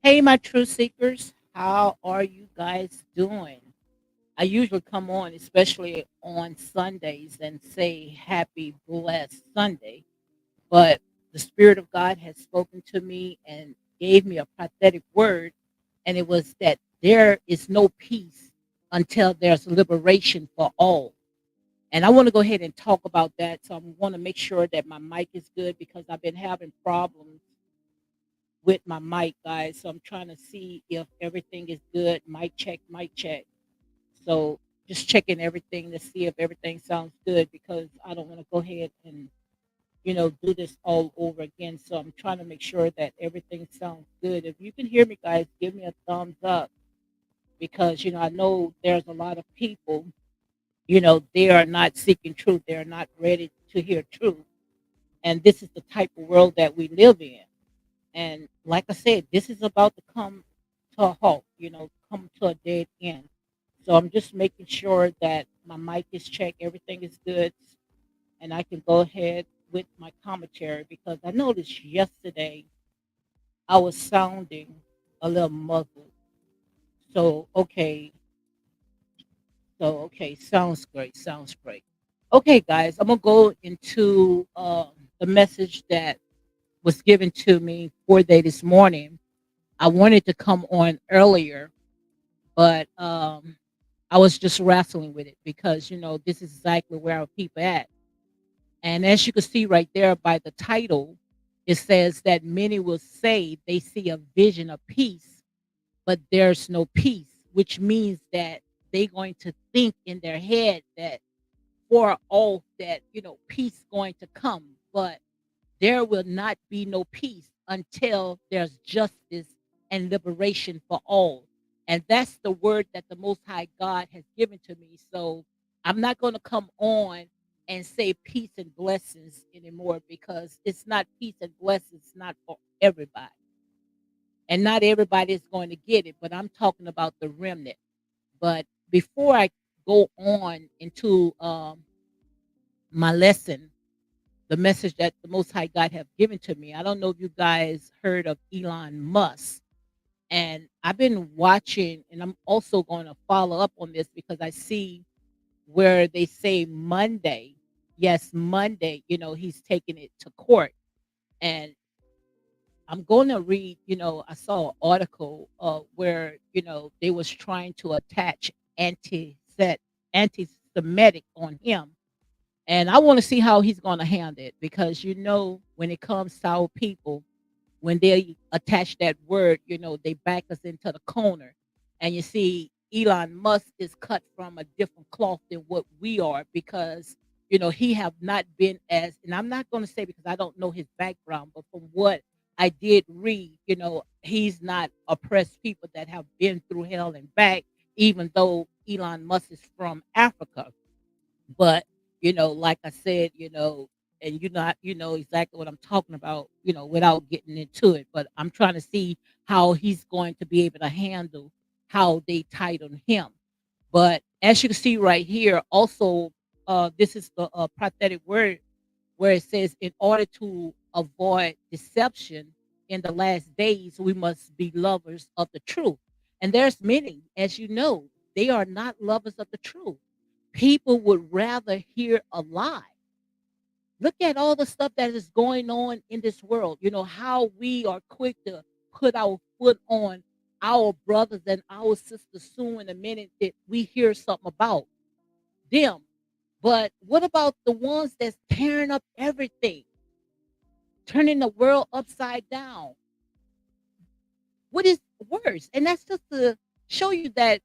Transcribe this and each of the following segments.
Hey, my truth seekers, how are you guys doing? I usually come on, especially on Sundays, and say happy, blessed Sunday. But the Spirit of God has spoken to me and gave me a prophetic word, and it was that there is no peace until there's liberation for all. And I want to go ahead and talk about that. So I want to make sure that my mic is good because I've been having problems with my mic, guys. So I'm trying to see if everything is good. Mic check, mic check. So just checking everything to see if everything sounds good because I don't want to go ahead and do this all over again. So I'm trying to make sure that everything sounds good. If you can hear me, guys, give me a thumbs up because I know there's a lot of people. They are not seeking truth. They are not ready to hear truth, and this is the type of world that we live in. And like I said, this is about to come to a halt, come to a dead end. So I'm just making sure that my mic is checked, everything is good, and I can go ahead with my commentary because I noticed yesterday I was sounding a little muzzled. So okay, sounds great, sounds great. Okay, guys, I'm gonna go into the message that was given to me for day this morning. I wanted to come on earlier, but I was just wrestling with it because this is exactly where our people at. And as you can see right there by the title, it says that many will say they see a vision of peace, but there's no peace, which means that they're going to think in their head that for all that peace going to come, but there will not be no peace until there's justice and liberation for all. And that's the word that the Most High God has given to me. So I'm not going to come on and say peace and blessings anymore because it's not peace and blessings, not for everybody. And not everybody is going to get it, but I'm talking about the remnant. But before I go on into my lesson, the message that the Most High God have given to me. I don't know if you guys heard of Elon Musk, and I've been watching, and I'm also going to follow up on this because I see where they say Monday, yes, Monday, he's taking it to court, and I'm going to read. I saw an article where they was trying to attach anti-Semitic on him, and I want to see how he's going to handle it because when it comes to our people, when they attach that word, they back us into the corner. And you see, Elon Musk is cut from a different cloth than what we are because he have not been as, and I'm not going to say because I don't know his background, but from what I did read, he's not oppressed people that have been through hell and back, even though Elon Musk is from Africa. But, like I said, and you know exactly what I'm talking about, without getting into it. But I'm trying to see how he's going to be able to handle how they title him. But as you can see right here, also, this is the prophetic word where it says, in order to avoid deception in the last days, we must be lovers of the truth. And there's many, as you know, they are not lovers of the truth. People would rather hear a lie. Look at all the stuff that is going on in this world. How we are quick to put our foot on our brothers and our sisters soon in a minute that we hear something about them. But what about the ones that's tearing up everything, turning the world upside down? What is worse? And that's just to show you that,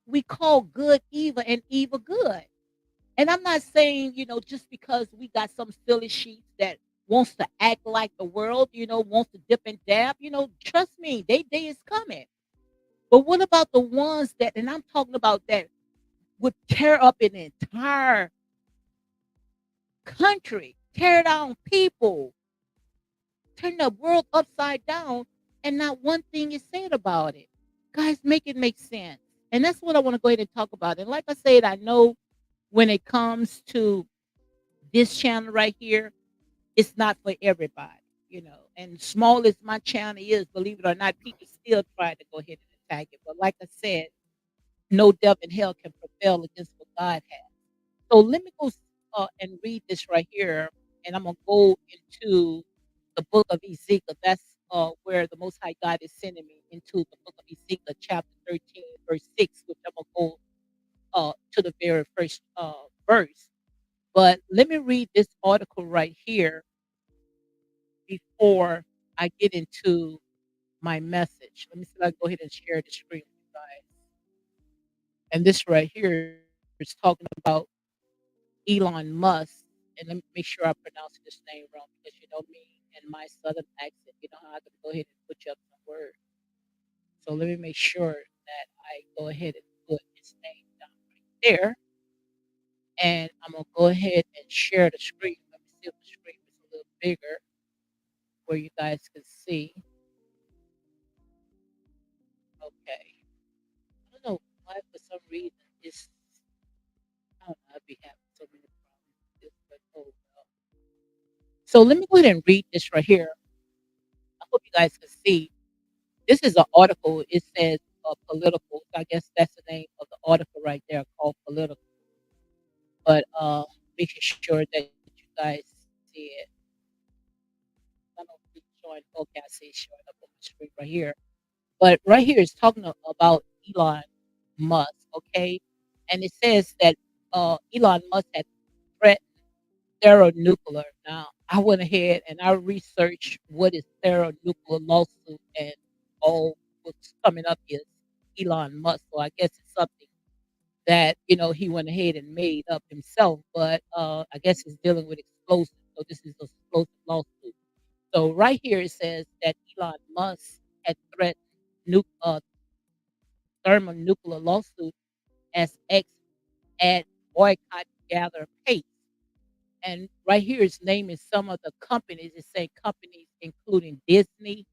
we call good evil and evil good. And I'm not saying, just because we got some silly sheets that wants to act like the world, wants to dip and dab, trust me, they day is coming. But what about the ones that, and I'm talking about that would tear up an entire country, tear down people, turn the world upside down, and not one thing is said about it. Guys, make it make sense. And that's what I want to go ahead and talk about. And like I said, I know when it comes to this channel right here, it's not for everybody. and small as my channel is, believe it or not, people still try to go ahead and attack it. But like I said, no devil in hell can prevail against what God has. So let me go and read this right here, and I'm gonna go into the book of Ezekiel. That's where the Most High God is sending me into the book of Ezekiel, chapter 13, verse 6, which I'm gonna go to the very first verse. But let me read this article right here before I get into my message. Let me see if I can go ahead and share the screen with you guys. And this right here is talking about Elon Musk. And let me make sure I pronounce this name wrong because you know me and my southern accent. You know how I can go ahead and put you up some words. So let me make sure that I go ahead and put his name down right there. And I'm gonna go ahead and share the screen. Let me see if the screen is a little bigger where you guys can see. Okay. I don't know why for some reason it's I don't know, I be having so many problems with this, but oh well. So let me go ahead and read this right here. I hope you guys can see. This is an article. It says political. I guess that's the name of the article right there called political. But making sure that you guys see it. I don't keep showing. Okay, I see it showing up on my screen right here. But right here is talking about Elon Musk. Okay, and it says that Elon Musk had threatened thermonuclear. Now, I went ahead and I researched what is thermonuclear lawsuit, and all what's coming up is Elon Musk. So I guess it's something that he went ahead and made up himself. But I guess he's dealing with explosives. So this is a explosive lawsuit. So right here it says that Elon Musk had threatened nu- uh, thermonuclear lawsuit as X at boycott gather pace. And right here is naming some of the companies. It's saying companies including Disney,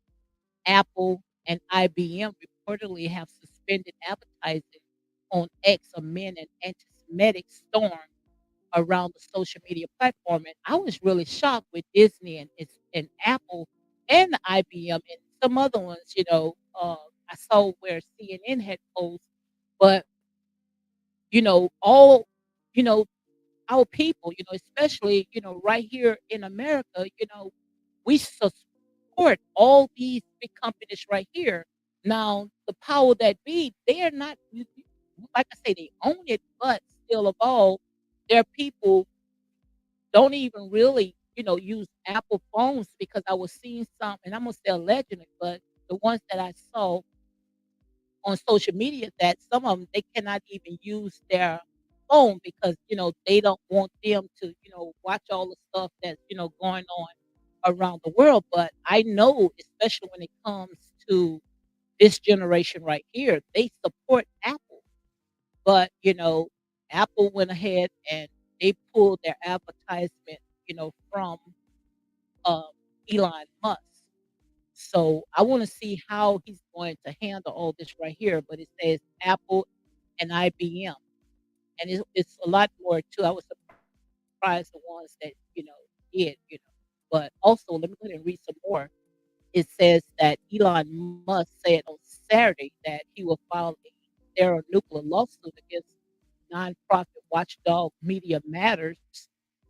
Apple, and IBM reportedly have suspended advertising on X amid an anti-Semitic storm around the social media platform. And I was really shocked with Disney and Apple and IBM and some other ones. I saw where CNN had posted, but all you know our people, especially, right here in America, we support all these big companies right here. Now, the power that be, they are not, like I say, they own it, but still of all, their people don't even really, use Apple phones because I was seeing some, and I'm gonna say allegedly, but the ones that I saw on social media that some of them they cannot even use their phone because, they don't want them to, watch all the stuff that's, going on around the world. But I know, especially when it comes to this generation right here, they support Apple. But, Apple went ahead and they pulled their advertisement, from um, Elon Musk. So I want to see how he's going to handle all this right here. But it says Apple and IBM, and it's a lot more too. I was surprised the ones that did. But also let me go ahead and read some more. It says that Elon Musk said on Saturday that he will file a thermonuclear lawsuit against nonprofit watchdog Media Matters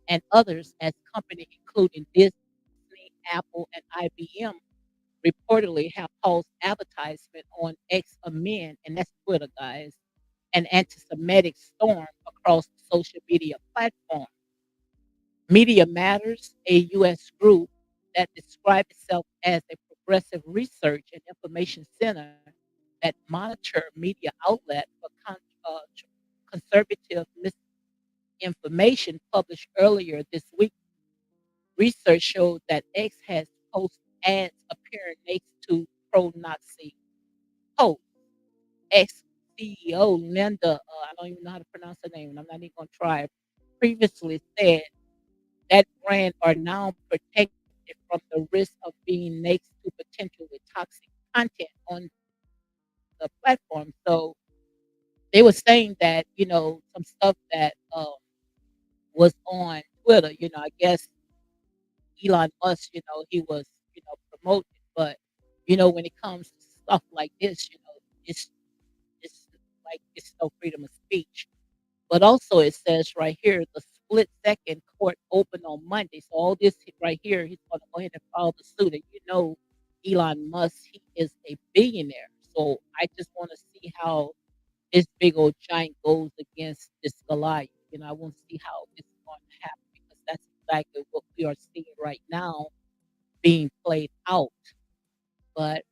and others as companies including Disney, Apple, and IBM reportedly have paused advertisement on X Amen, and that's Twitter, guys, an anti-Semitic storm across the social media platform. Media Matters, a U.S. group that describes itself as a progressive research and information center that monitor media outlet for uh, conservative misinformation, published earlier this week. Research showed that X has posted ads appearing next to pro-Nazi posts. Ex CEO Linda, I don't even know how to pronounce her name, and I'm not even going to try. Previously said that brand are now protected from the risk of being next to potentially toxic content on the platform. So they were saying that some stuff that was on Twitter. I guess Elon Musk, he was promote it. But when it comes to stuff like this, it's like it's no freedom of speech. But also it says right here, the split second court opened on Monday. So all this right here, he's going to go ahead and file the suit. And Elon Musk, he is a billionaire. So I just want to see how this big old giant goes against this Goliath. I want to see how this is going to happen because that's exactly what we are seeing right now being played out. But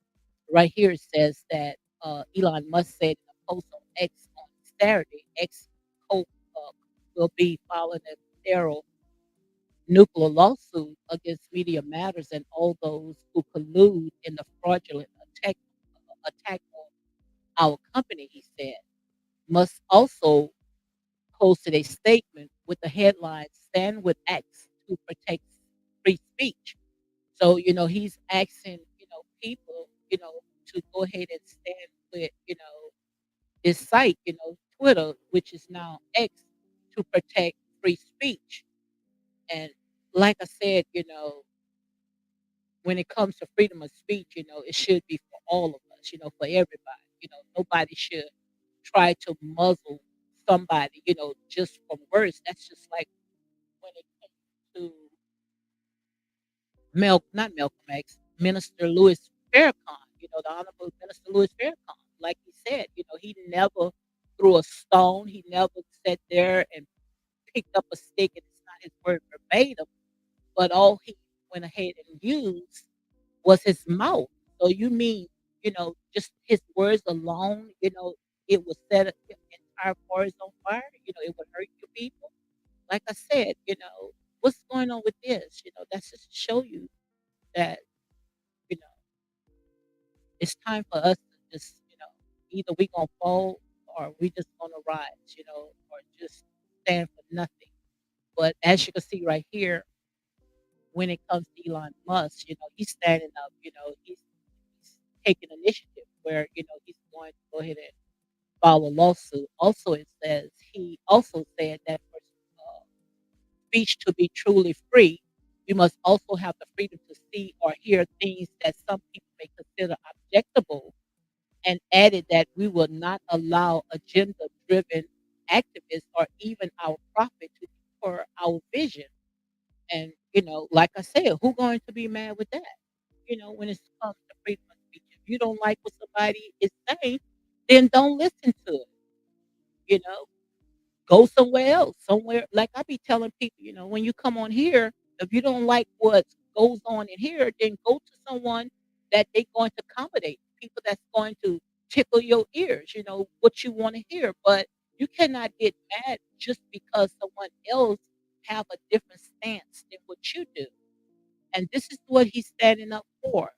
right here it says that Elon Musk said in a post on X on Saturday, X co- will be filing a federal nuclear lawsuit against Media Matters and all those who collude in the fraudulent attack on our company, he said. Musk also posted a statement with the headline "Stand with X to protect free speech." So, he's asking, people, to go ahead and stand with, this site, Twitter, which is now X, to protect free speech. And like I said, when it comes to freedom of speech, it should be for all of us, for everybody. Nobody should try to muzzle somebody, just from words. That's just like when it comes to not Malcolm X, Minister Louis Farrakhan, the Honorable Minister Louis Farrakhan. Like he said, he never threw a stone. He never sat there and picked up a stick, and it's not his word verbatim, but all he went ahead and used was his mouth. So you mean, just his words alone, it would set an entire forest on fire, it would hurt your people. Like I said, what's going on with this? That's just to show you that, you know, it's time for us to just, either we gonna fall or we just gonna rise, or just stand for nothing. But as you can see right here, when it comes to Elon Musk, he's standing up, he's taking initiative where, he's going to go ahead and file a lawsuit. Also, it says he also said that for speech to be truly free, we must also have the freedom to see or hear things that some people may consider objectionable, and added that we will not allow agenda driven activists or even our prophet to deter our vision. And, like I said, who going to be mad with that? When it comes to freedom of speech. If you don't like what somebody is saying, then don't listen to it. You know, go somewhere else. Somewhere like I be telling people, when you come on here, if you don't like what goes on in here, then go to someone that they're going to accommodate. People that's going to tickle your ears, what you want to hear. But you cannot get mad just because someone else have a different stance than what you do. And this is what he's standing up for.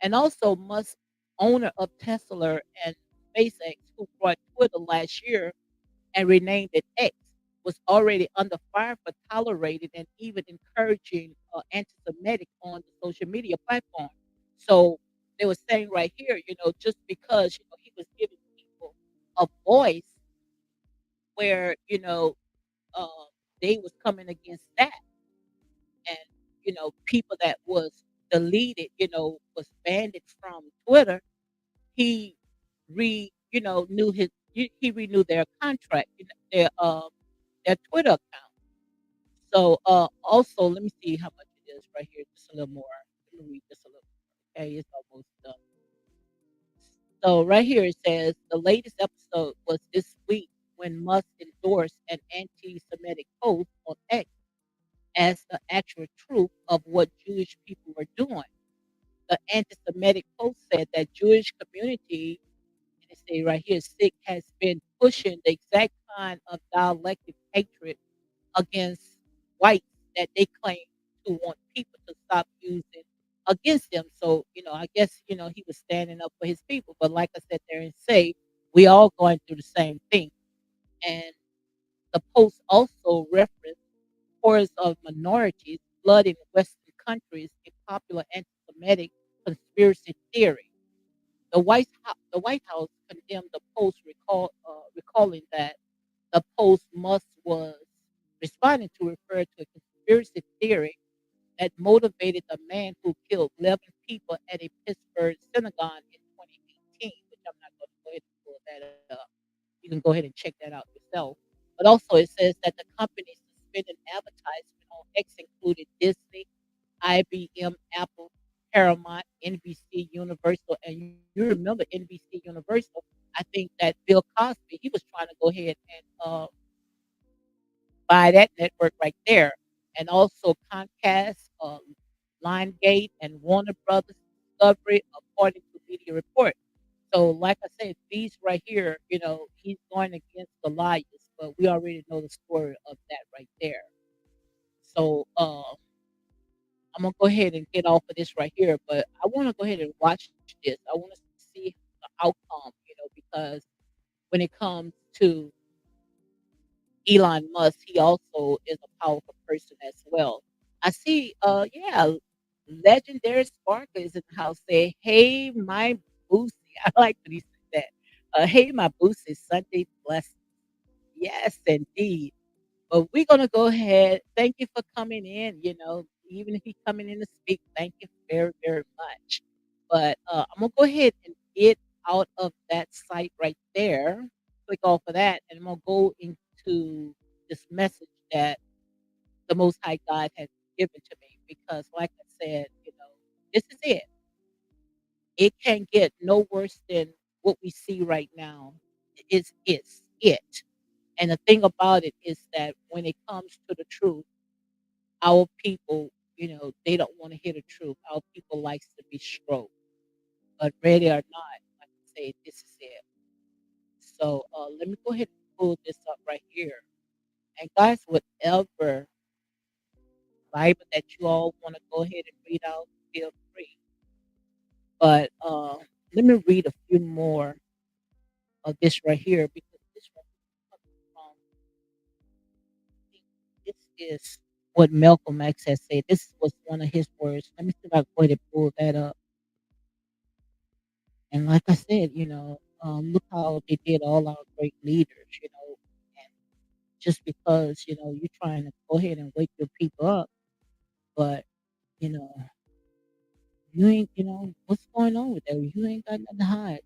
And also Musk, owner of Tesla and SpaceX, who bought Twitter last year and renamed it X, was already under fire for tolerating and even encouraging anti-Semitic on the social media platform. So they were saying right here, just because he was giving people a voice where uh, they was coming against that, and people that was deleted, was banned from Twitter. He he renewed their contract, their Twitter account. So, also, let me see how much it is right here, just a little more. Let me read this a little more. Okay, it's almost done. So, right here it says the latest episode was this week when Musk endorsed an anti-Semitic post on X as the actual truth of what Jewish people were doing. The anti-Semitic post said that Jewish community, and it say right here, SIG has been pushing the exact kind of dialectic hatred against whites that they claim to want people to stop using against them. So, I guess, he was standing up for his people. But like I said there and say, we all going through the same thing. And the post also referenced horrors of minorities, blood in Western countries, a popular anti-Semitic conspiracy theory. The White House condemned the post, recalling that the post Musk was responding to refer to a conspiracy theory that motivated the man who killed 11 people at a Pittsburgh synagogue in 2018, which I'm not going to go ahead and pull that up. You can go ahead and check that out yourself. But also, it says that the company suspended advertisement on X included Disney, IBM, Apple, Paramount, NBC Universal, and you remember NBC Universal. I think that Bill Cosby, he was trying to go ahead and buy that network right there, and also Comcast, Lionsgate, and Warner Brothers Discovery, according to media report. So, like I said, these right here, he's going against Goliath, but we already know the story of that right there. So, I'm gonna go ahead and get off of this right here, but I want to go ahead and watch this. I want to see the outcome, because when it comes to Elon Musk, he also is a powerful person as well. I see, yeah, legendary Sparker is in the house. Say, hey, my Boosie. I like when he said that. Hey, my Boosie, Sunday blessings. Yes, indeed. But we're gonna go ahead. Thank you for coming in. Even if you're coming in to speak, thank you very, very much. But I'm gonna go ahead and get out of that site right there. Click off of that, and I'm gonna go into this message that the Most High God has given to me. Because, like I said, this is it. It can't get no worse than what we see right now. It's it. And the thing about it is that when it comes to the truth, our people, they don't want to hear the truth. Our people likes to be stroked, but ready or not, like I say, this is it. So let me go ahead and pull this up right here. And guys, whatever Bible that you all want to go ahead and read out, feel free. But let me read a few more of this right here because this one comes from, I think this is what Malcolm X has said. This was one of his words. Let me see if I can go ahead and pull that up. And like I said, look how they did all our great leaders, and just because, you're trying to go ahead and wake your people up, but, you know, you ain't, what's going on with that? You ain't got nothing to hide.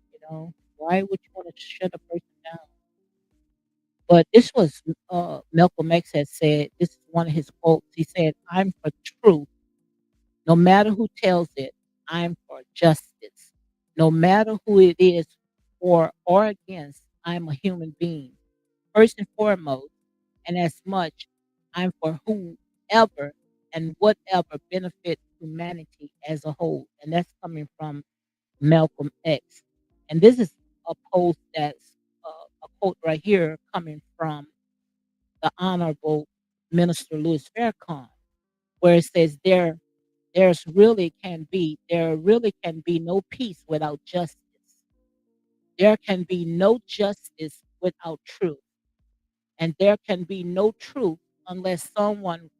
Why would you want to shut a person down? But this was Malcolm X had said, this is one of his quotes. He said, I'm for truth. No matter who tells it, I'm for justice. No matter who it is for or against, I'm a human being. First and foremost, and as much, I'm for whoever and whatever benefit humanity as a whole. And that's coming from Malcolm X. And this is a post that's a quote right here coming from the Honorable Minister Louis Farrakhan, where it says there really can be no peace without justice. There can be no justice without truth. And there can be no truth unless someone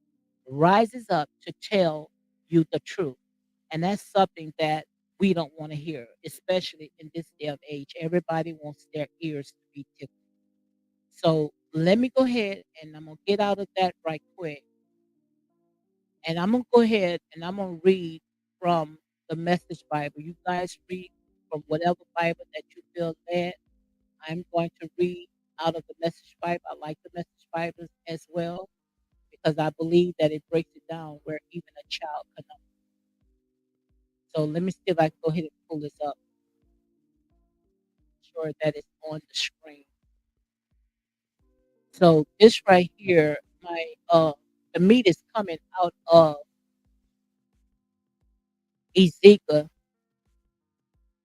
rises up to tell you the truth. And that's something that we don't want to hear, especially in this day of age. Everybody wants their ears to be tickled. So let me go ahead and I'm going to get out of that right quick. And I'm going to go ahead and I'm going to read from the Message Bible. You guys read from whatever Bible that you feel led. I'm going to read out of the Message Bible. I like the Message Bibles as well because I believe that it breaks it down where even a child can. So let me see if I can go ahead and pull this up. Sure that it's on the screen. So this right here, the meat is coming out of Ezekiel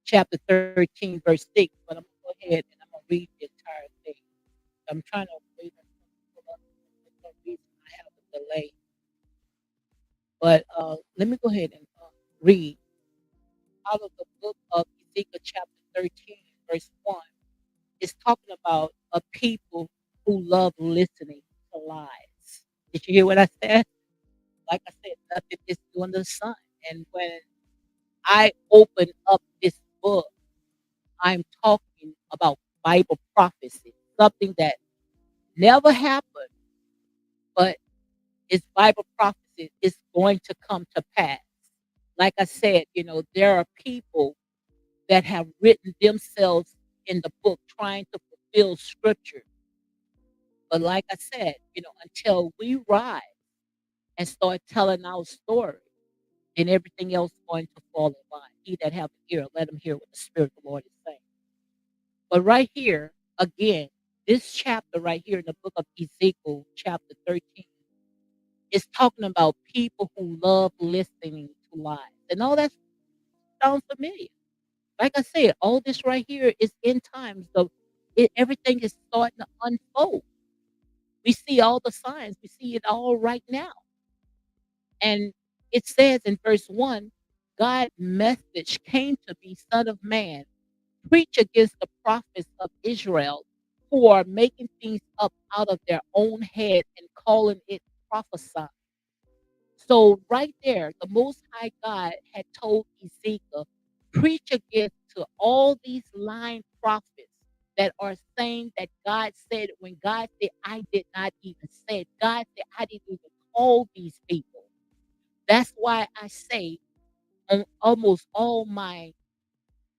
chapter 13, verse 6. But I'm gonna go ahead and I'm gonna read the entire thing. I'm trying to wait for some reason I have a delay. But let me go ahead and read out of the book of Ezekiel chapter 13, verse 1. It's talking about a people who love listening to lies. Did you hear what I said? Like I said, nothing is new under the sun. And when I open up this book, I'm talking about Bible prophecy, something that never happened, but it's Bible prophecy. it is going to come to pass. Like I said, there are people that have written themselves in the book trying to fulfill scripture. But like I said, until we rise and start telling our story, then everything else is going to fall in line. He that have an ear, let him hear what the Spirit of the Lord is saying. But right here, again, this chapter right here in the book of Ezekiel, chapter 13, is talking about people who love listening to lies. And all that sounds familiar. Like I said, all this right here is in times. Everything is starting to unfold. We see all the signs. We see it all right now. And it says in verse 1, God's message came to me, Son of man, preach against the prophets of Israel who are making things up out of their own head and calling it prophesying. So right there, the Most High God had told Ezekiel, preach against to all these lying prophets that are saying that God said, when God said, I did not even say it. God said, I didn't even call these people. That's why I say on almost all my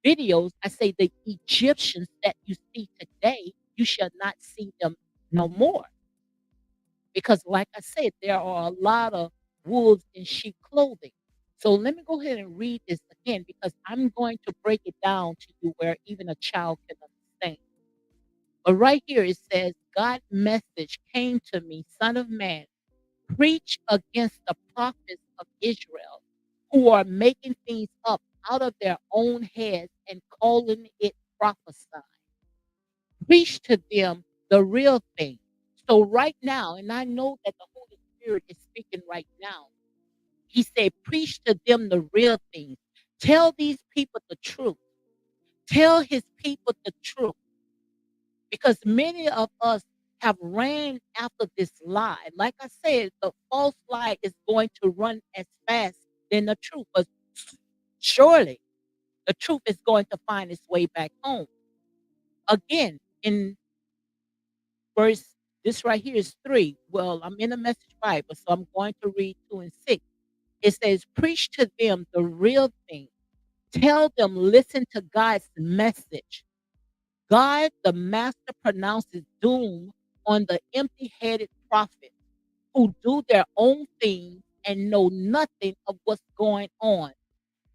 videos, I say the Egyptians that you see today, you shall not see them no more. Because like I said, there are a lot of wolves in sheep clothing. So let me go ahead and read this again because I'm going to break it down to you where even a child can understand. But right here it says, God's message came to me, Son of man, preach against the prophets of Israel who are making things up out of their own heads and calling it prophesying. Preach to them the real thing. So right now, and I know that the Holy Spirit is speaking right now. He said, preach to them the real thing. Tell these people the truth. Tell his people the truth. Because many of us have ran after this lie. Like I said, the false lie is going to run as fast than the truth. But surely the truth is going to find its way back home. Again, in verse, this right here is 3. Well, I'm in the Message Bible, so I'm going to read 2 and 6. It says, preach to them the real thing. Tell them, listen to God's message. God, the master, pronounces doom on the empty headed prophets who do their own thing and know nothing of what's going on.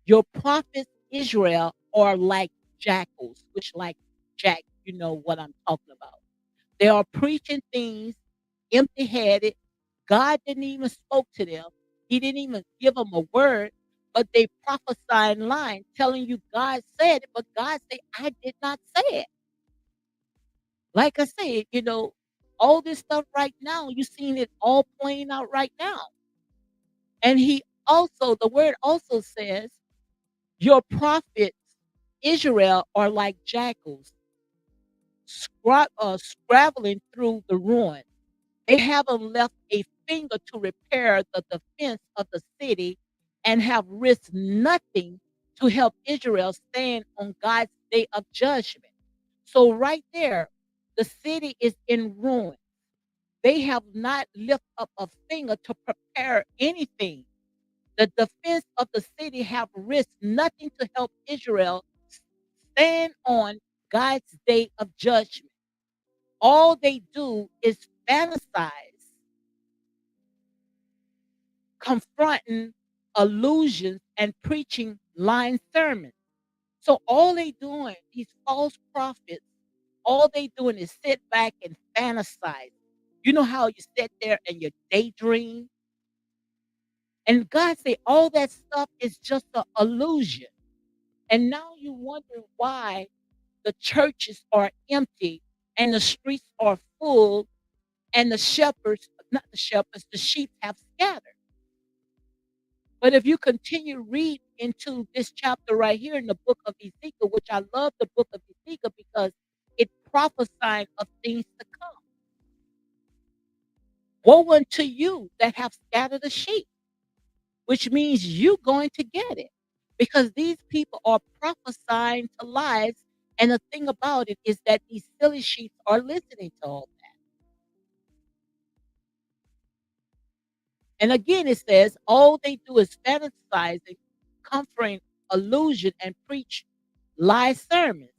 Your prophets, Israel, are like jackals, which, like Jack, you know what I'm talking about. They are preaching things empty-headed. God didn't even spoke to them. He didn't even give them a word, but they prophesying lying, telling you God said it, but God said, I did not say it. Like I said, all this stuff right now, you seeing it all playing out right now. And the word also says, your prophets, Israel, are like jackals, scrabbling through the ruin. They haven't left a finger to repair the defense of the city and have risked nothing to help Israel stand on God's day of judgment. So, right there, the city is in ruin. They have not lifted up a finger to prepare anything. The defense of the city have risked nothing to help Israel stand on God's day of judgment. All they do is fantasize, confronting illusions and preaching lying sermons. So all they doing, these false prophets, all they doing is sit back and fantasize. You know how you sit there and you daydream? And God say all that stuff is just an illusion. And now you wonder why the churches are empty and the streets are full and the shepherds, not the shepherds, the sheep have scattered. But if you continue read into this chapter right here in the book of Ezekiel, which I love the book of Ezekiel because it prophesied of things to come. Woe unto you that have scattered the sheep, which means you going to get it. Because these people are prophesying to lies. And the thing about it is that these silly sheep are listening to all that. And again, it says all they do is fantasizing, comforting, illusion, and preach lie sermons.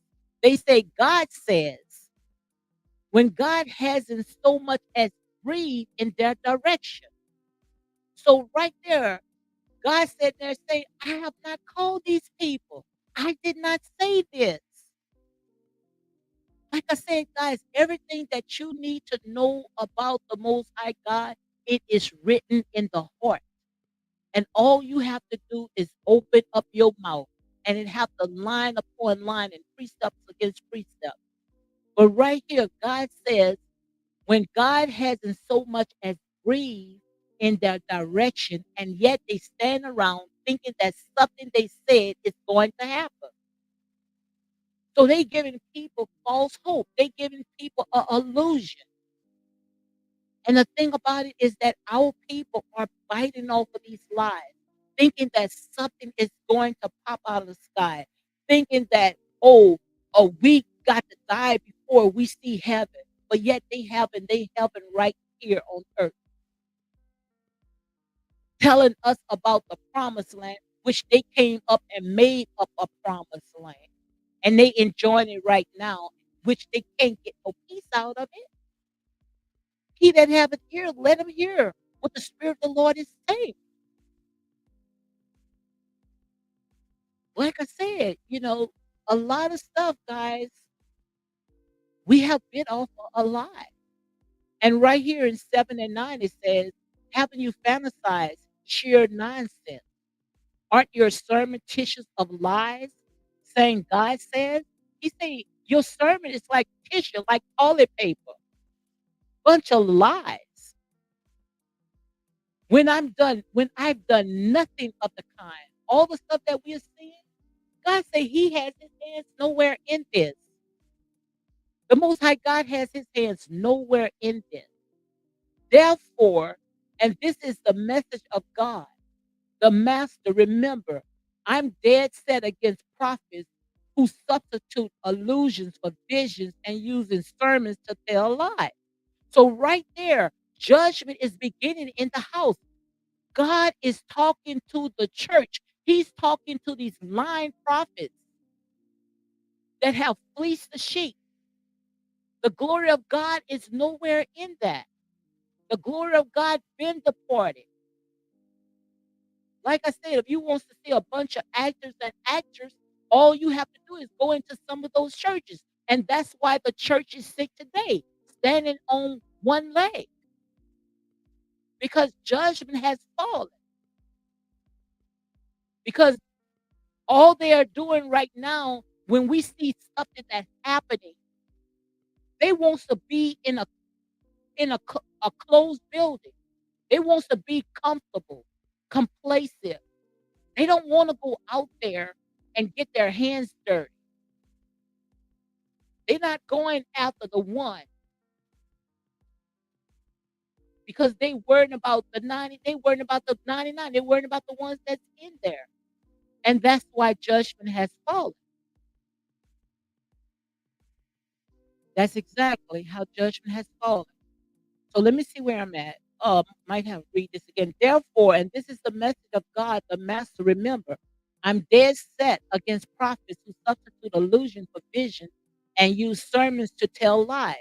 They say God says when God hasn't so much as breathed in their direction. So right there, God said there, saying, I have not called these people. I did not say this. Like I said, guys, everything that you need to know about the Most High God, it is written in the heart. And all you have to do is open up your mouth, and it have to line upon line and precepts against precept. But right here, God says, when God hasn't so much as breathed in their direction, and yet they stand around thinking that something they said is going to happen. So they giving people false hope. They giving people a illusion. And the thing about it is that our people are biting off of these lies, thinking that something is going to pop out of the sky, thinking that, we got to die before we see heaven. But yet they heaven right here on earth, telling us about the promised land, which they came up and made up a promised land. And they enjoying it right now, which they can't get no peace out of it. He that have an ear, let him hear what the Spirit of the Lord is saying. Like I said, a lot of stuff, guys, we have bit off a lot. And right here in 7 and 9, it says, haven't you fantasized sheer nonsense? Aren't your sermon tissues of lies saying God says? He say your sermon is like tissue, like toilet paper, bunch of lies. When I've done nothing of the kind, all the stuff that we are seeing, God say He has His hands nowhere in this. The Most High God has His hands nowhere in this. Therefore, and this is the message of God, the Master, remember, I'm dead set against prophets who substitute illusions for visions and using sermons to tell lies. So, right there, judgment is beginning in the house. God is talking to the church. He's talking to these lying prophets that have fleeced the sheep. The glory of God is nowhere in that. The glory of God been departed. Like I said, if you want to see a bunch of actors and actors, all you have to do is go into some of those churches. And that's why the church is sick today, standing on one leg, because judgment has fallen. Because all they are doing right now, when we see something that's happening, they want to be in a closed building. They want to be comfortable, complacent. They don't want to go out there and get their hands dirty. They're not going after the one because they worrying about the 90, they worrying about the 99, they worrying about the ones that's in there. And that's why judgment has fallen. That's exactly how judgment has fallen. So let me see where I'm at. Might have to read this again. Therefore, and this is the message of God, the Master. Remember, I'm dead set against prophets who substitute illusion for vision and use sermons to tell lies.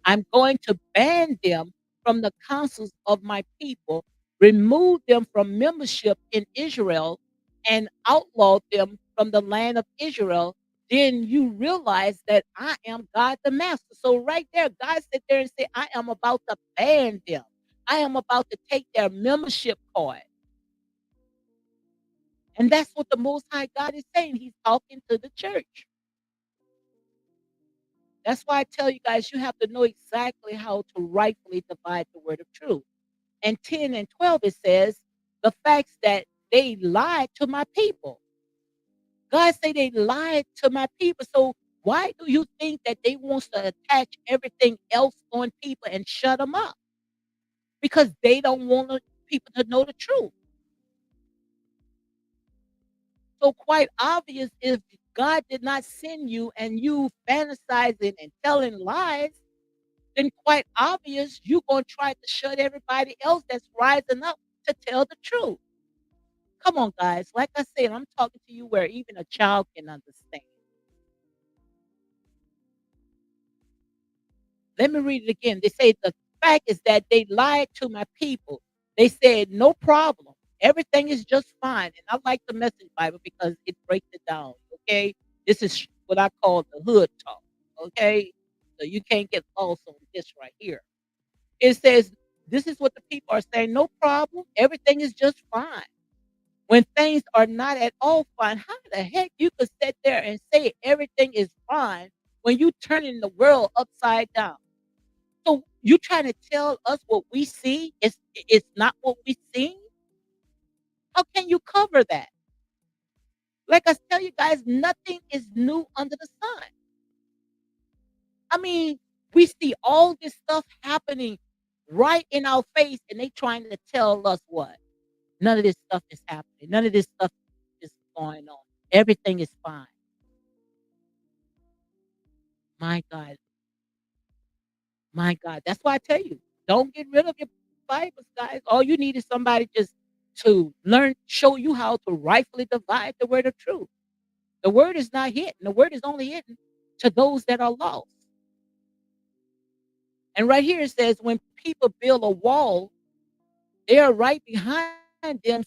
I'm going to ban them from the councils of my people, remove them from membership in Israel, and outlaw them from the land of Israel. Then you realize that I am God the Master. So, right there, God sit there and say, I am about to ban them. I am about to take their membership card. And that's what the Most High God is saying. He's talking to the church. That's why I tell you guys, you have to know exactly how to rightfully divide the word of truth. And 10 and 12, it says, the facts that they lied to my people. God say they lied to my people. So why do you think that they wants to attach everything else on people and shut them up? Because they don't want people to know the truth. So quite obvious, if God did not send you and you fantasizing and telling lies, then quite obvious you're gonna try to shut everybody else that's rising up to tell the truth. Come on, guys. Like I said, I'm talking to you where even a child can understand. Let me read it again. They say the fact is that they lied to my people. They said, no problem. Everything is just fine. And I like the message Bible because it breaks it down. Okay. This is what I call the hood talk. Okay. So you can't get lost on this right here. It says, this is what the people are saying. No problem. Everything is just fine. When things are not at all fine, how the heck you could sit there and say everything is fine when you turning the world upside down? So you trying to tell us what we see is not what we see? How can you cover that? Like I tell you guys, nothing is new under the sun. I mean, we see all this stuff happening right in our face, and they trying to tell us what? None of this stuff is happening. None of this stuff is going on. Everything is fine. My God, my God. That's why I tell you, don't get rid of your Bibles, guys. All you need is somebody just to learn, show you how to rightfully divide the word of truth. The word is not hidden. The word is only hidden to those that are lost. And right here it says, when people build a wall, they are right behind them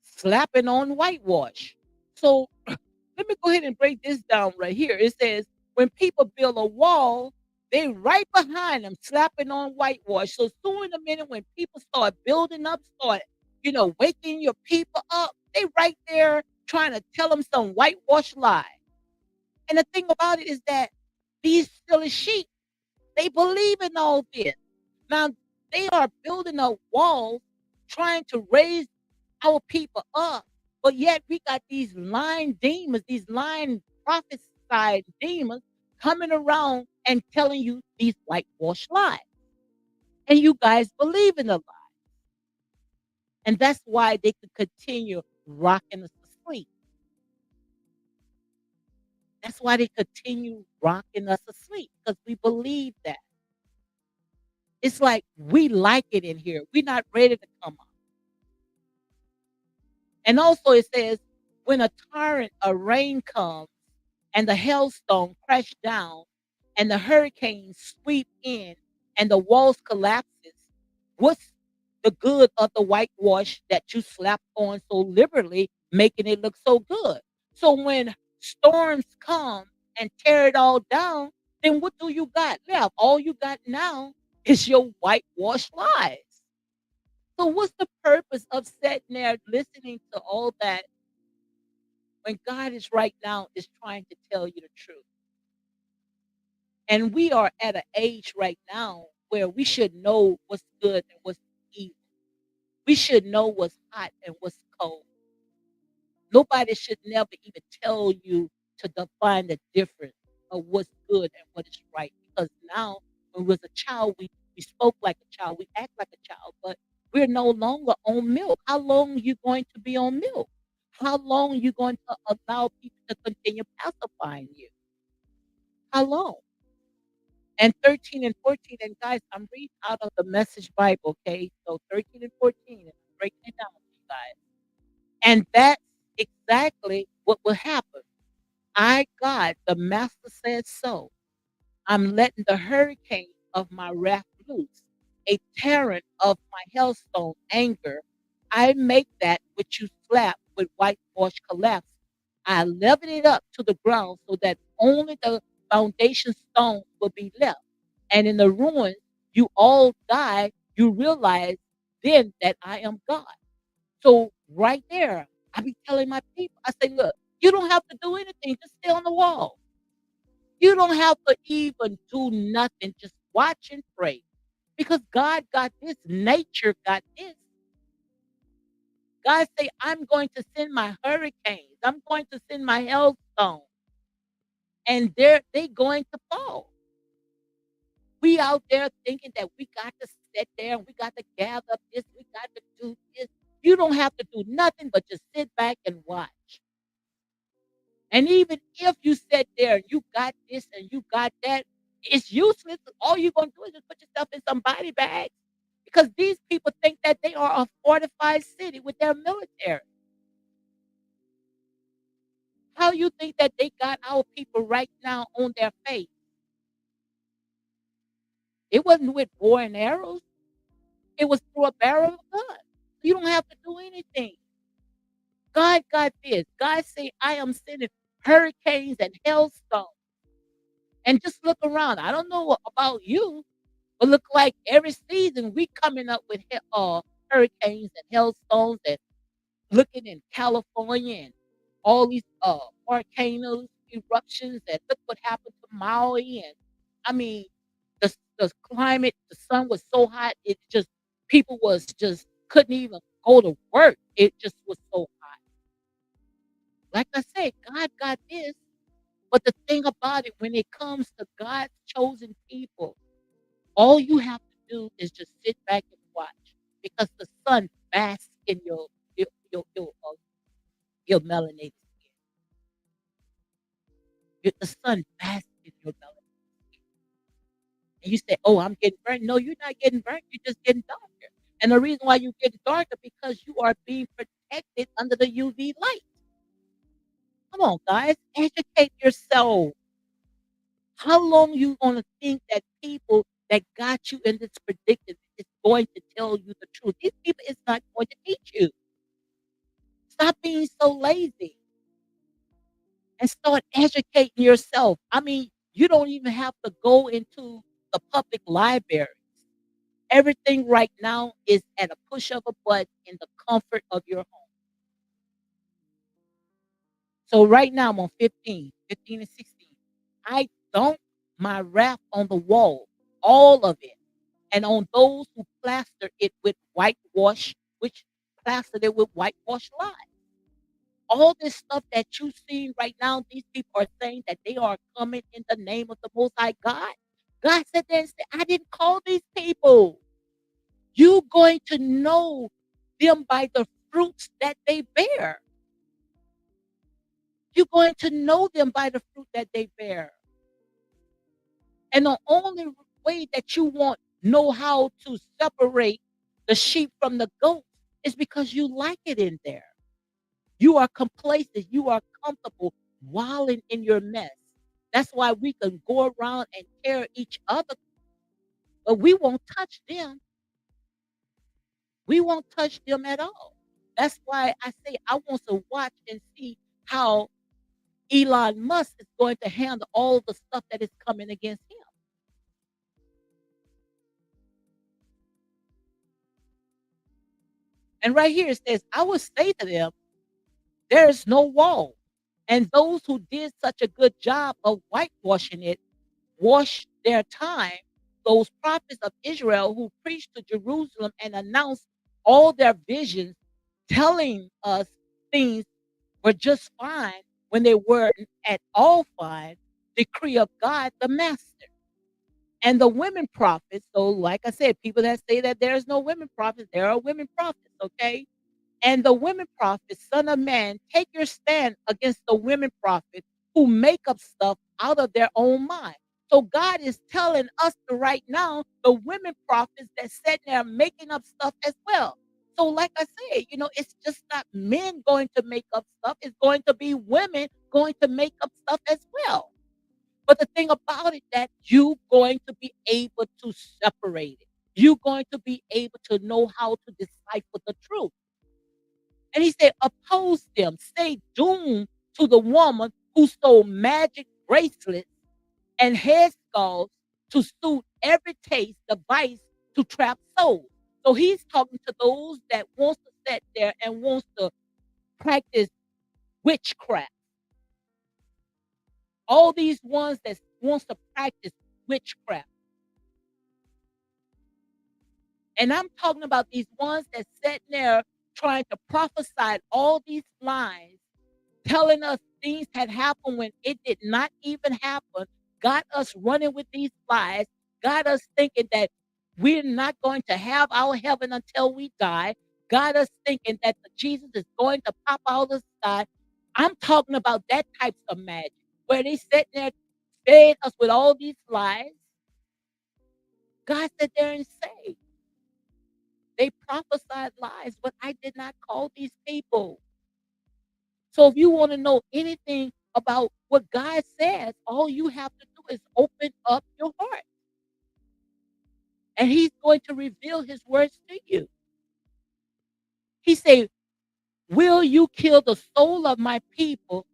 slapping on whitewash. So let me go ahead and break this down right here. It says, when people build a wall, they right behind them slapping on whitewash. So soon in a minute, when people start building up, start, waking your people up, they right there trying to tell them some whitewash lie. And the thing about it is that these silly sheep, they believe in all this. Now, they are building up walls, trying to raise our people up, but yet we got these lying demons, these lying prophesied demons coming around and telling you these whitewash lies. And you guys believe in the lie. And that's why they could continue rocking us to sleep. That's why they continue rocking us asleep because we believe that. It's like we like it in here. We're not ready to come up. And also it says, when a torrent of rain comes and the hailstone crash down and the hurricane sweep in and the walls collapses, what's the good of the whitewash that you slapped on so liberally, making it look so good? So when storms come and tear it all down, then what do you got left? All you got now is your whitewash lies. So what's the purpose of sitting there listening to all that when God is right now is trying to tell you the truth? And we are at an age right now where we should know what's good and what's evil. We should know what's hot and what's cold. Nobody should never even tell you to define the difference of what's good and what is right. Because now, when we was a child, we spoke like a child, we act like a child, but we're no longer on milk. How long are you going to be on milk? How long are you going to allow people to continue pacifying you? How long? And 13 and 14, and guys, I'm reading out of the Message Bible, okay? So 13 and 14, and I'm breaking it down for you guys. And that's exactly what will happen. I, God, the Master said so. I'm letting the hurricane of my wrath loose, a torrent of my hailstone anger. I make that which you slap with whitewash collapse. I level it up to the ground so that only the foundation stones will be left. And in the ruins, you all die. You realize then that I am God. So right there, I be telling my people, I say, look, you don't have to do anything. Just stay on the wall. You don't have to even do nothing. Just watch and pray. Because God got this. Nature got this. God say, I'm going to send my hurricanes. I'm going to send my hailstones. And they going to fall. We out there thinking that we got to sit there and we got to gather this, we got to do this. You don't have to do nothing but just sit back and watch. And even if you sit there and you got this and you got that, It's useless. All you're gonna do is just put yourself in some body bags because these people think that they are a fortified city with their military. How you think that they got our people right now on their face? It wasn't with bow and arrows. It was through a barrel of gun. You don't have to do anything. God got this. God say, I am sending hurricanes and hailstones. And just look around. I don't know about you, but look like every season we coming up with hurricanes and hailstones and looking in California and all these volcanoes, eruptions, and look what happened to Maui. And I mean, the climate, the sun was so hot, it just people was just couldn't even go to work. It just was so hot. Like I said, God got this. But the thing about it, when it comes to God's chosen people, all you have to do is just sit back and watch because the sun basks in your melanated skin. The sun basks in your melanated skin. And you say, "Oh, I'm getting burnt." No, you're not getting burnt. You're just getting darker. And the reason why you're getting darker because you are being protected under the UV light. Come on, guys, educate yourself. How long you gonna think that people that got you in this predicament is going to tell you the truth? These people is not going to teach you. Stop being so lazy and start educating yourself. I mean, you don't even have to go into the public library. Everything right now is at a push of a button in the comfort of your home. So right now I'm on 15 and 16. I dump my wrath on the wall, all of it. And on those who plaster it with whitewash, which plastered it with whitewash lies. All this stuff that you see right now, these people are saying that they are coming in the name of the Most High God. God said that and said, I didn't call these people. You going to know them by the fruits that they bear. You're going to know them by the fruit that they bear. And the only way that you won't know how to separate the sheep from the goats is because you like it in there. You are complacent. You are comfortable wallowing in your mess. That's why we can go around and tear each other, but we won't touch them. We won't touch them at all. That's why I say I want to watch and see how Elon Musk is going to handle all the stuff that is coming against him. And right here it says, I will say to them, there is no wall. And those who did such a good job of whitewashing it wash their time. Those prophets of Israel who preached to Jerusalem and announced all their visions, telling us things were just fine when they weren't at all fine. Decree of God, the Master. And the women prophets, so like I said, people that say that there's no women prophets, there are women prophets, okay? And the women prophets, son of man, take your stand against the women prophets who make up stuff out of their own mind. So God is telling us to right now, the women prophets that sitting there making up stuff as well. So, like I said, it's just not men going to make up stuff. It's going to be women going to make up stuff as well. But the thing about it that you going to be able to separate it. You're going to be able to know how to decipher the truth. And he said, oppose them, say doom to the woman who stole magic bracelets and head skulls to suit every taste device to trap souls. So he's talking to those that wants to sit there and wants to practice witchcraft. All these ones that wants to practice witchcraft. And I'm talking about these ones that sitting there trying to prophesy all these lies telling us things had happened when it did not even happen, got us running with these lies, got us thinking that we're not going to have our heaven until we die, got us thinking that the Jesus is going to pop out of the sky. I'm talking about that types of magic where they sit there fed us with all these lies. God said they're insane. They prophesied lies, but I did not call these people. So if you want to know anything about what God says, all you have to do is open up your heart, and He's going to reveal His words to you. He said, will you kill the soul of my people,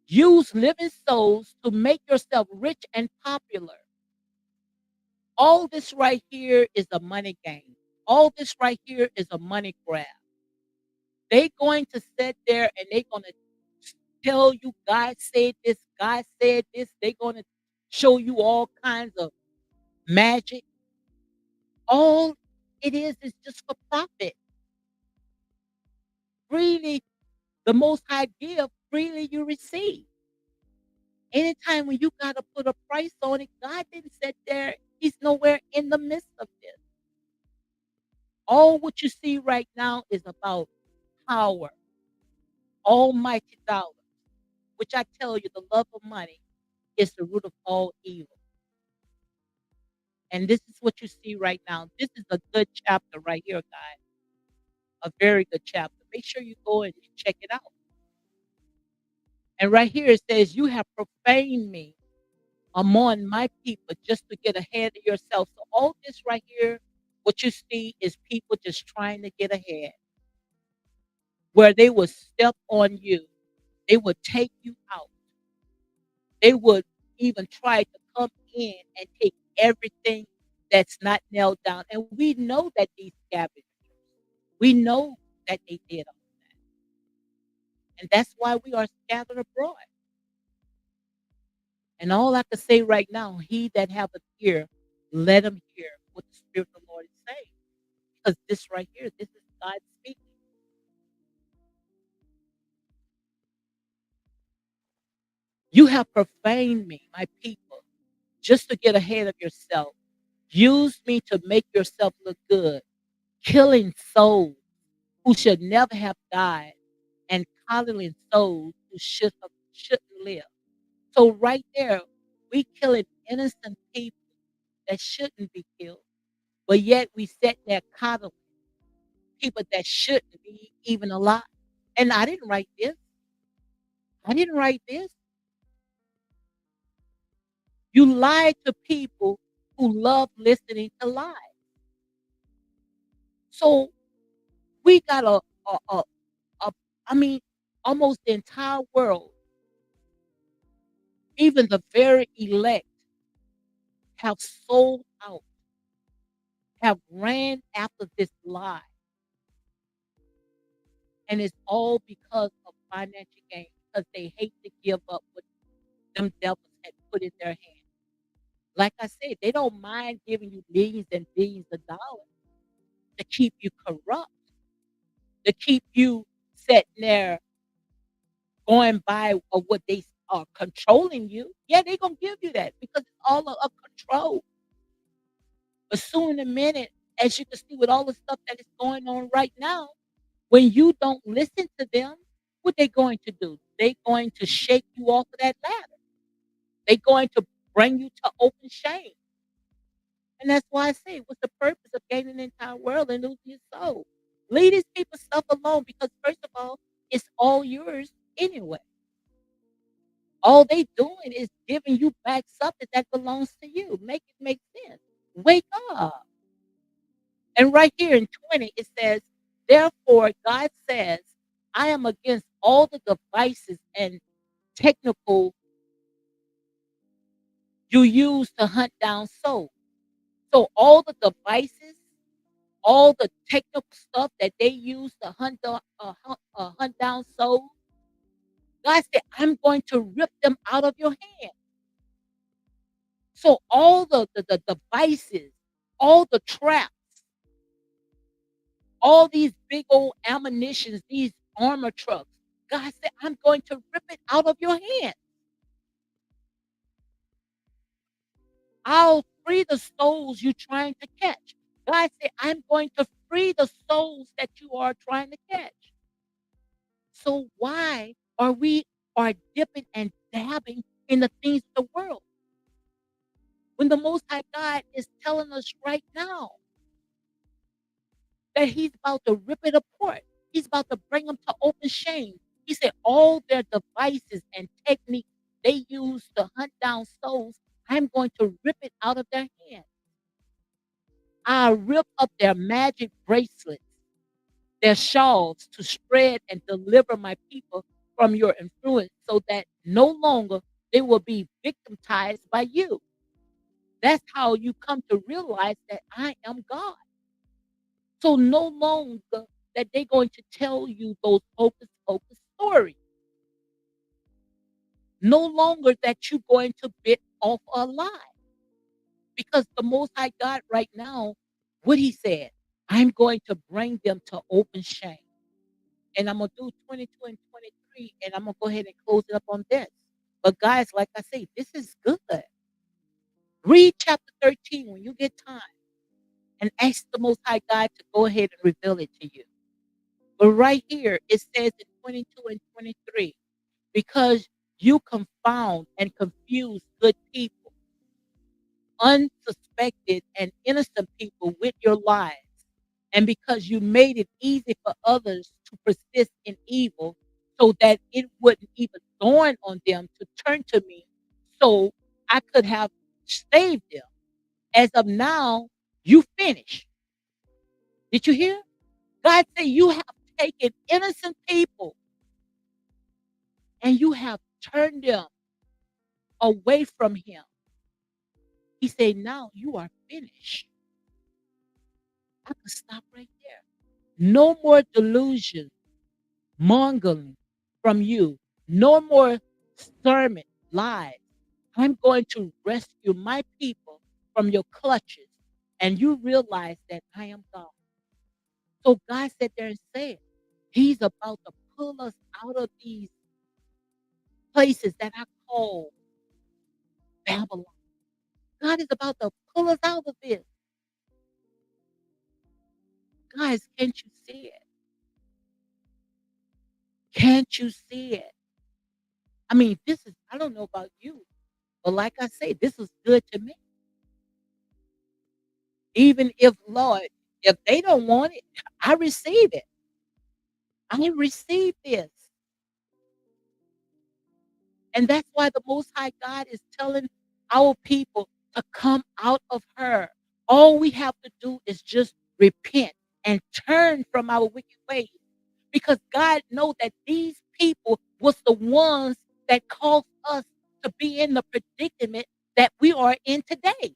use living souls to make yourself rich and popular? All this right here is a money game. All this right here is a money grab. They going to sit there and they gonna tell you God said this, God said this. They gonna show you all kinds of magic. All it is just for profit. Freely, the Most High give, freely you receive. Anytime when you gotta put a price on it, God didn't sit there. He's nowhere in the midst of this. All what you see right now is about power, almighty dollar, which I tell you, the love of money is the root of all evil. And this is what you see right now. This is a good chapter right here, guys. A very good chapter. Make sure you go and you check it out. And right here it says, you have profaned me among my people just to get ahead of yourself. So all this right here, what you see is people just trying to get ahead, where they would step on you. They would take you out. They would even try to come in and take everything that's not nailed down. And we know that these scavengers, we know that they did all that. And that's why we are scattered abroad. And all I can say right now, he that have an ear, let him hear what the Spirit of the Lord is saying. Because this right here, this is God speaking. You have profaned me, my people, just to get ahead of yourself. Use me to make yourself look good, killing souls who should never have died, and coddling souls who shouldn't live. So right there, we killing innocent people that shouldn't be killed, but yet we sit there coddling people that shouldn't be even alive. And I didn't write this. I didn't write this. You lied to people who love listening to lies. So we got a I mean, almost the entire world, even the very elect, have sold out, have ran after this lie. And it's all because of financial gain, because they hate to give up what them devils had put in their hands. Like I said, they don't mind giving you millions and billions of dollars to keep you corrupt, to keep you sitting there going by of what they are controlling you. Yeah, they're gonna give you that because it's all of control. But soon in a minute, as you can see with all the stuff that is going on right now, when you don't listen to them, what they going to do? They going to shake you off of that ladder. They going to bring you to open shame. And that's why I say, what's the purpose of gaining the entire world and losing your soul? Leave these people stuff alone because first of all, it's all yours anyway. All they doing is giving you back something that belongs to you. Make it make sense. Wake up. And right here in 20, it says, therefore, God says, I am against all the devices and technical you use to hunt down souls. So all the devices, all the technical stuff that they use to hunt down souls, God said, I'm going to rip them out of your hand. So all the devices, all the traps, all these big old ammunitions, these armor trucks, God said, I'm going to rip it out of your hand. I'll free the souls you're trying to catch. God said, I'm going to free the souls that you are trying to catch. So why are we are dipping and dabbing in the things of the world. When the Most High God is telling us right now that He's about to rip it apart. He's about to bring them to open shame. He said all their devices and techniques they use to hunt down souls, I'm going to rip it out of their hands. I rip up their magic bracelets, their shawls to spread and deliver my people from your influence so that no longer they will be victimized by you. That's how you come to realize that I am God. So no longer that they're going to tell you those hocus pocus stories. No longer that you're going to bit off a lie. Because the Most High God right now, what He said, I'm going to bring them to open shame. And I'm gonna do 22 and 23, and I'm gonna go ahead and close it up on this. But guys, like I say, this is good. Read chapter 13 when you get time and ask the Most High God to go ahead and reveal it to you. But right here, it says in 22 and 23, because you confound and confuse good people, unsuspected and innocent people with your lies, and because you made it easy for others to persist in evil so that it wouldn't even dawn on them to turn to me so I could have saved them. As of now, you finish. Did you hear? God said you have taken innocent people and you have turned them away from Him. He said, now you are finished. I could stop right there. No more delusion, mongering from you. No more sermon lies. I'm going to rescue my people from your clutches. And you realize that I am God. So God sat there and said, He's about to pull us out of these places that I call Babylon. God is about to pull us out of this. Guys, can't you see it? Can't you see it? I mean, this is, I don't know about you, but like I say, this is good to me. Even if, Lord, if they don't want it, I receive it. I receive this. And that's why the Most High God is telling our people to come out of her. All we have to do is just repent and turn from our wicked ways. Because God knows that these people was the ones that caused us to be in the predicament that we are in today.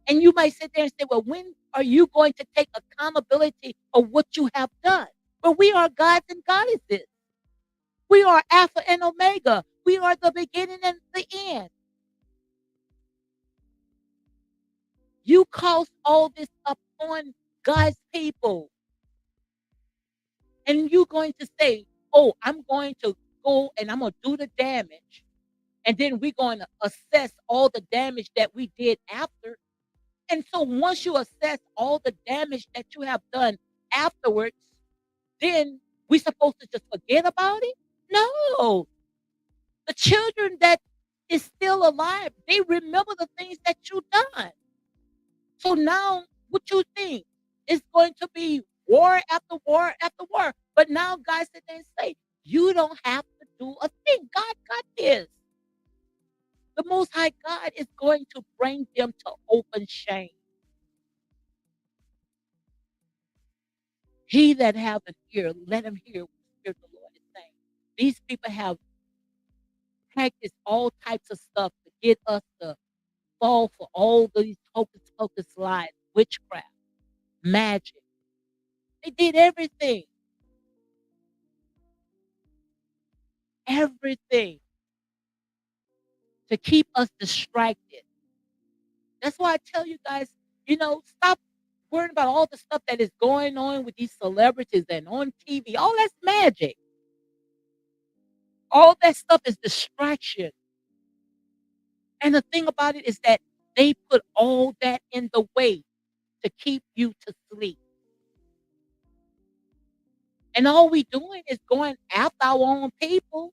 And you might sit there and say, well, when are you going to take accountability of what you have done? But we are gods and goddesses. We are Alpha and Omega. We are the beginning and the end. You caused all this upon God's people. And you're going to say, oh, I'm going to go and I'm going to do the damage. And then we're going to assess all the damage that we did after. And so once you assess all the damage that you have done afterwards, then we supposed to just forget about it? No. The children that is still alive, they remember the things that you done. So now what you think? It's going to be war after war after war. But now God said and say, you don't have to do a thing. God got this. The Most High God is going to bring them to open shame. He that have an ear, let him hear what the Spirit of the Lord is saying. These people have practiced all types of stuff to get us to fall for all these hocus pocus lies, witchcraft, magic. They did everything to keep us distracted. That's why I tell you guys, stop worrying about all the stuff that is going on with these celebrities and on TV. All that's magic. All that stuff is distraction. And the thing about it is that they put all that in the way to keep you to sleep. And all we doing is going after our own people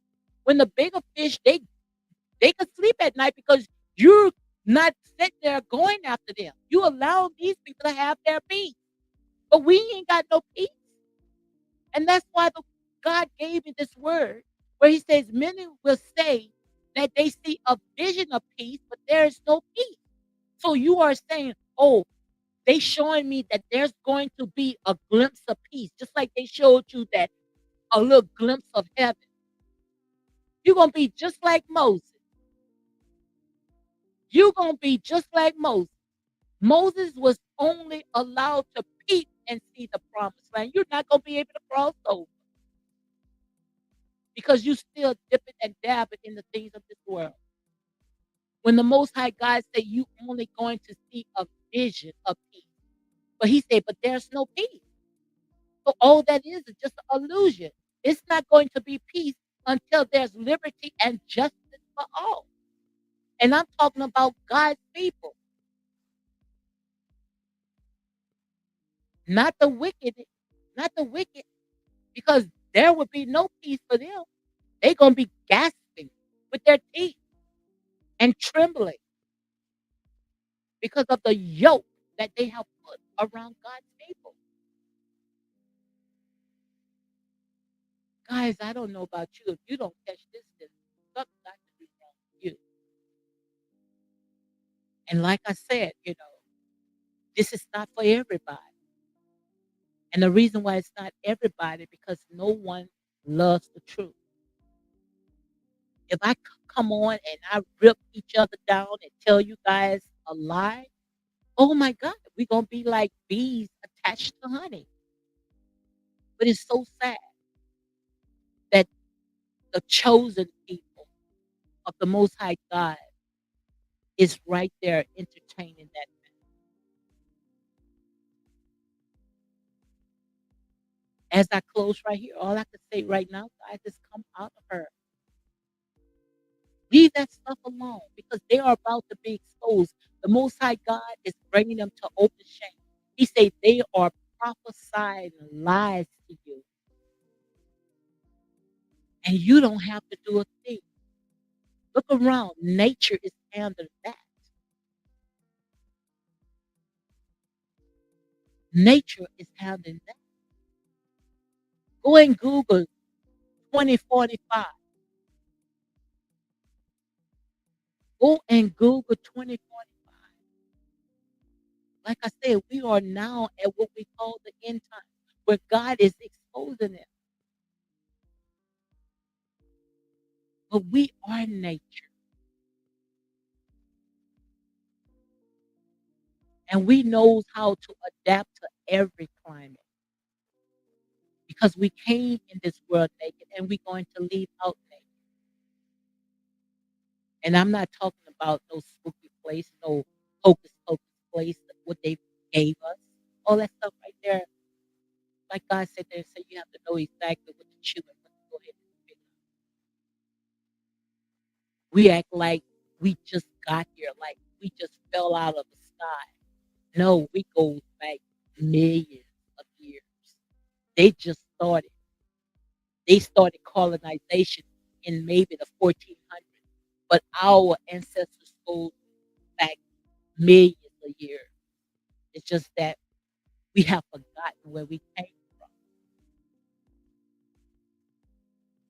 When the bigger fish, they could sleep at night because you're not sitting there going after them. You allow these people to have their peace, but we ain't got no peace. And that's why God gave me this word where he says, many will say that they see a vision of peace, but there is no peace. So you are saying, oh, they showing me that there's going to be a glimpse of peace, just like they showed you that a little glimpse of heaven. You're going to be just like Moses. You're going to be just like Moses. Moses was only allowed to peep and see the promised land. You're not going to be able to cross over because you still dipping and dabbing in the things of this world. When the Most High God said you only going to see a vision of peace, but He said, but there's no peace. So all that is just an illusion. It's not going to be peace until there's liberty and justice for all. And I'm talking about God's people, not the wicked, not the wicked, because there would be no peace for them. They're going to be gasping with their teeth and trembling because of the yoke that they have put around God's people. Guys, I don't know about you. If you don't catch this, then something got to be wrong with you. And like I said, this is not for everybody. And the reason why it's not everybody, because no one loves the truth. If I come on and I rip each other down and tell you guys a lie, oh my God, we're going to be like bees attached to honey. But it's so sad that the chosen people of the Most High God is right there entertaining that. As I close right here, all I can say right now, guys, is come out of her. Leave that stuff alone because they are about to be exposed. The Most High God is bringing them to open shame. He said they are prophesying lies to you, and you don't have to do a thing. Look around. Nature is handling that. Nature is handling that. Go and Google 2045. Go and Google 2045. Like I said, we are now at what we call the end time, where God is exposing it. But we are nature, and we knows how to adapt to every climate because we came in this world naked, and we're going to leave out naked. And I'm not talking about no spooky place, no hocus pocus place, what they gave us, all that stuff right there. Like God said there, so you have to know exactly what to chew and what to go ahead and spit. We act like we just got here, like we just fell out of the sky. No, we go back millions of years. They just started. They started colonization in maybe the 1400s, but our ancestors go back millions of years. It's just that we have forgotten where we came from.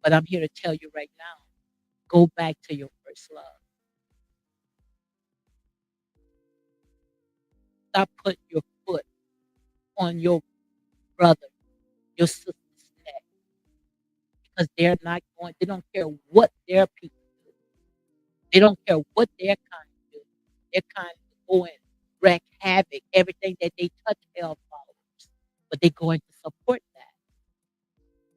But I'm here to tell you right now, go back to your first love. Stop putting your foot on your brother, your sister's neck, because they don't care what their people do. They don't care what their kind do. Their kind go and wreak havoc. Everything that they touch hell follows. But they're going to support that.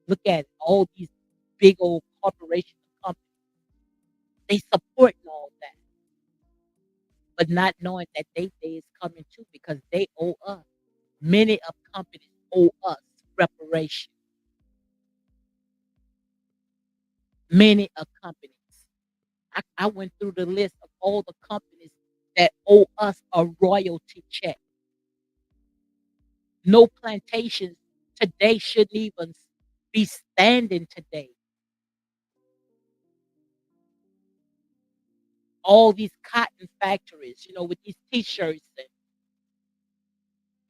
Look at all these big old corporation companies. They support all that, but not knowing that their day is coming too because they owe us. Many of companies owe us reparation. Many of companies. I went through the list of all the companies that owe us a royalty check. No plantations today shouldn't even be standing today. all these cotton factories, with these T-shirts, and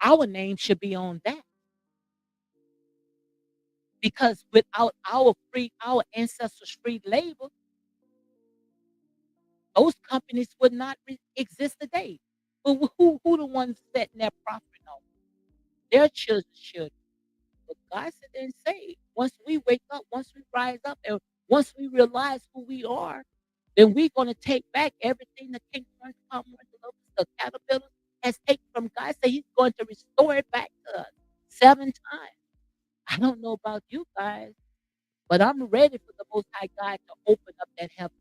our name should be on that because without our ancestors' free labor, those companies would not exist today. But who the ones setting that profit on? Their children should. But God said and say, once we wake up, once we rise up, and once we realize who we are, then we're going to take back everything the king palm the caterpillar has taken from God. Said He's going to restore it back to us 7 times. I don't know about you guys, but I'm ready for the Most High God to open up that heaven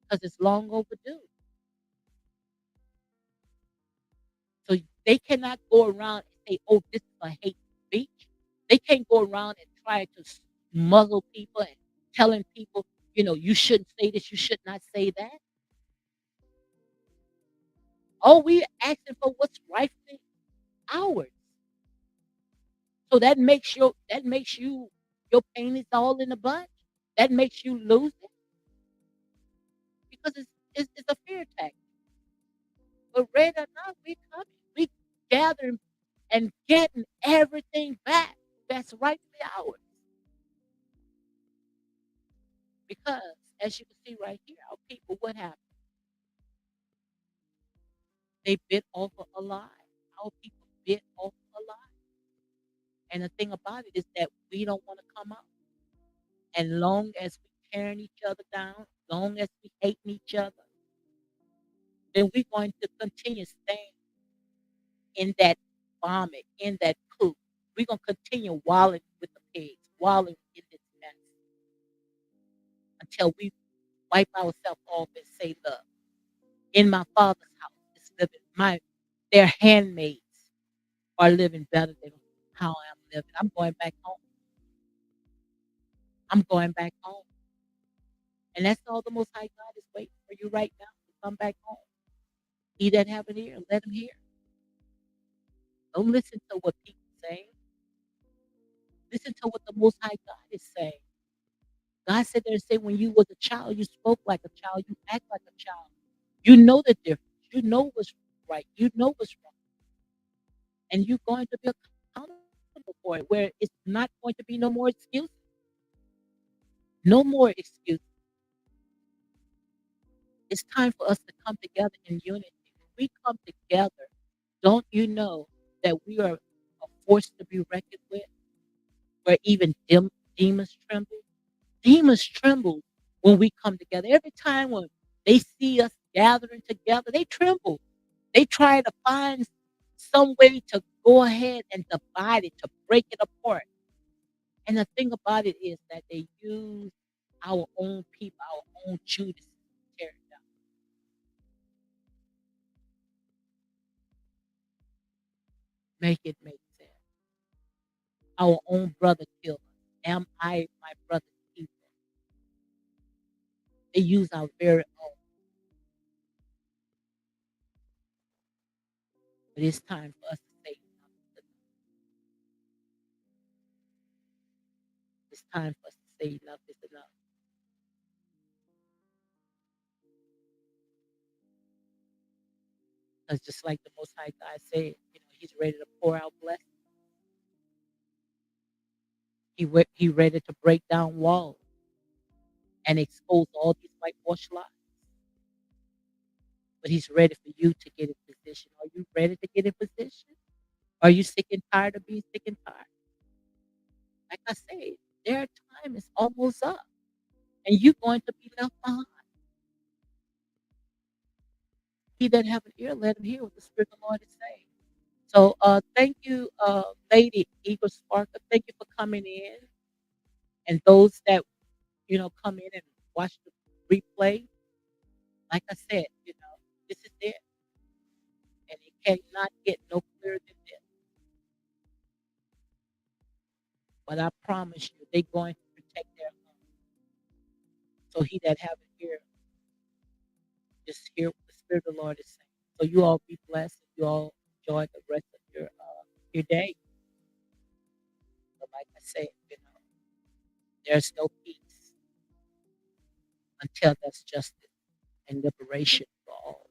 because it's long overdue. So they cannot go around and say, "Oh, this is a hate speech." They can't go around and try to muzzle people and telling people, you shouldn't say this, you should not say that. All we asking for what's rightfully ours. So that makes you your pain is all in a bunch. That makes you lose it because it's a fear tactic. But ready or not, we coming. We gathering and getting everything back that's rightfully ours. Because as you can see right here, our people, what happened? They bit off a lie. Our people bit off a lie. And the thing about it is that we don't want to come out. And long as we tearing each other down, long as we hating each other, then we're going to continue staying in that vomit, in that poop. We're going to continue walling with the pigs, walling in this mess until we wipe ourselves off and say, look, in my father's house, it's living their handmaids are living better than how I'm living. I'm going back home. I'm going back home. And that's all the Most High God is waiting for you right now to come back home. He that have an ear, let him hear. Don't listen to what people say. Listen to what the Most High God is saying. God said there, say, when you was a child, you spoke like a child, you act like a child. You know the difference. You know what's right. You know what's wrong. And you're going to be accountable for it, where it's not going to be no more excuses. No more excuses. It's time for us to come together in unity. When we come together, don't you know that we are a force to be reckoned with, where even demons tremble? Demons tremble when we come together. Every time when they see us gathering together, they tremble. They try to find some way to go ahead and divide it, to break it apart. And the thing about it is that they use our own people, our own Judas to tear it down. Make it make sense. Our own brother killed us. Am I my brother's keeper? They use our very own. But it's time for us to say enough is enough. It's time for us to say enough is enough. Because just like the Most High God said, He's ready to pour out blessings. He ready to break down walls and expose all these whitewashed lies. But He's ready for you to get in position. Are you ready to get in position? Are you sick and tired of being sick and tired? Like I said, their time is almost up, and you're going to be left behind. He that have an ear, let him hear what the Spirit of the Lord is saying. So, thank you, Lady Eagle Sparker. Thank you for coming in, and those that come in and watch the replay. Like I said, this is it, and it cannot get no clearer than this. But I promise you, they're going to protect their home. So he that have an ear, just hear what the Spirit of the Lord is saying. So you all be blessed. You all enjoy the rest of your day. But like I said, there's no peace until there's justice and liberation for all.